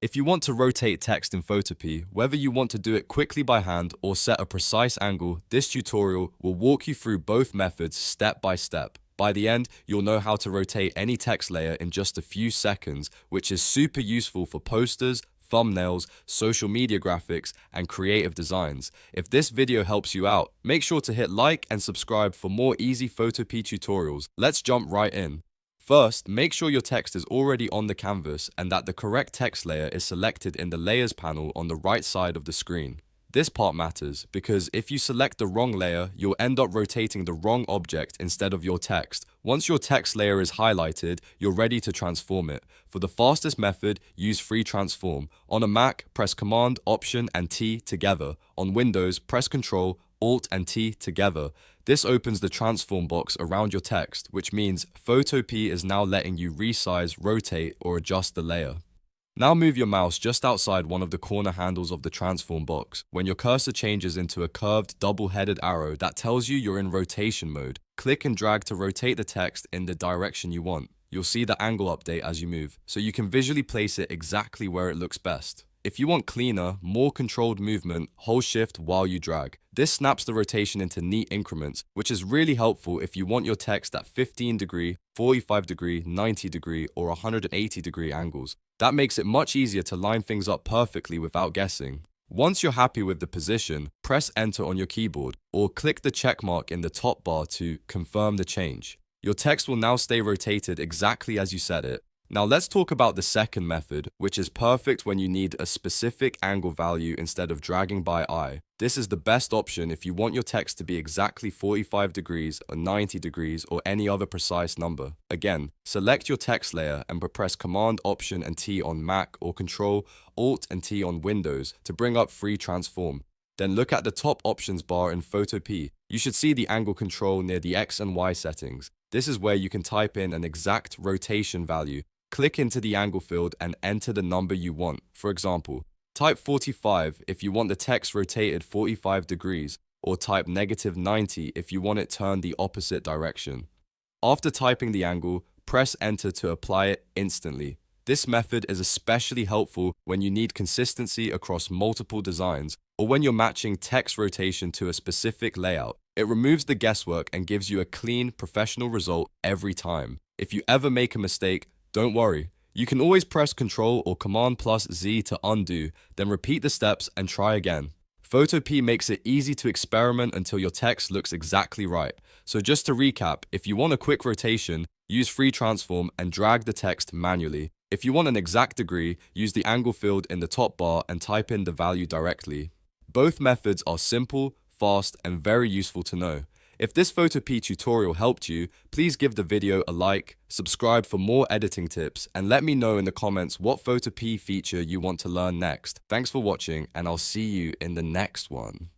If you want to rotate text in Photopea, whether you want to do it quickly by hand or set a precise angle, this tutorial will walk you through both methods step by step. By the end, you'll know how to rotate any text layer in just a few seconds, which is super useful for posters, thumbnails, social media graphics, and creative designs. If this video helps you out, make sure to hit like and subscribe for more easy Photopea tutorials. Let's jump right in. First, make sure your text is already on the canvas and that the correct text layer is selected in the Layers panel on the right side of the screen. This part matters because if you select the wrong layer, you'll end up rotating the wrong object instead of your text. Once your text layer is highlighted, you're ready to transform it. For the fastest method, use Free Transform. On a Mac, press Command, Option, and T together. On Windows, press Ctrl, Alt, and T together. This opens the transform box around your text, which means Photopea is now letting you resize, rotate, or adjust the layer. Now move your mouse just outside one of the corner handles of the transform box. When your cursor changes into a curved, double-headed arrow, that tells you you're in rotation mode. Click and drag to rotate the text in the direction you want. You'll see the angle update as you move, so you can visually place it exactly where it looks best. If you want cleaner, more controlled movement, hold Shift while you drag. This snaps the rotation into neat increments, which is really helpful if you want your text at 15°, 45°, 90°, or 180° angles. That makes it much easier to line things up perfectly without guessing. Once you're happy with the position, press Enter on your keyboard, or click the check mark in the top bar to confirm the change. Your text will now stay rotated exactly as you set it. Now let's talk about the second method, which is perfect when you need a specific angle value instead of dragging by eye. This is the best option if you want your text to be exactly 45° or 90° or any other precise number. Again, select your text layer and press Command, Option, and T on Mac or Ctrl, Alt, and T on Windows to bring up Free Transform. Then look at the top options bar in Photopea. You should see the angle control near the X and Y settings. This is where you can type in an exact rotation value. Click into the angle field and enter the number you want. For example, type 45 if you want the text rotated 45°, or type -90 if you want it turned the opposite direction. After typing the angle, press Enter to apply it instantly. This method is especially helpful when you need consistency across multiple designs, or when you're matching text rotation to a specific layout. It removes the guesswork and gives you a clean, professional result every time. If you ever make a mistake, don't worry, you can always press Ctrl or Command plus Z to undo, then repeat the steps and try again. Photopea makes it easy to experiment until your text looks exactly right. So just to recap, if you want a quick rotation, use Free Transform and drag the text manually. If you want an exact degree, use the angle field in the top bar and type in the value directly. Both methods are simple, fast, and very useful to know. If this Photopea tutorial helped you, please give the video a like, subscribe for more editing tips, and let me know in the comments what Photopea feature you want to learn next. Thanks for watching, and I'll see you in the next one.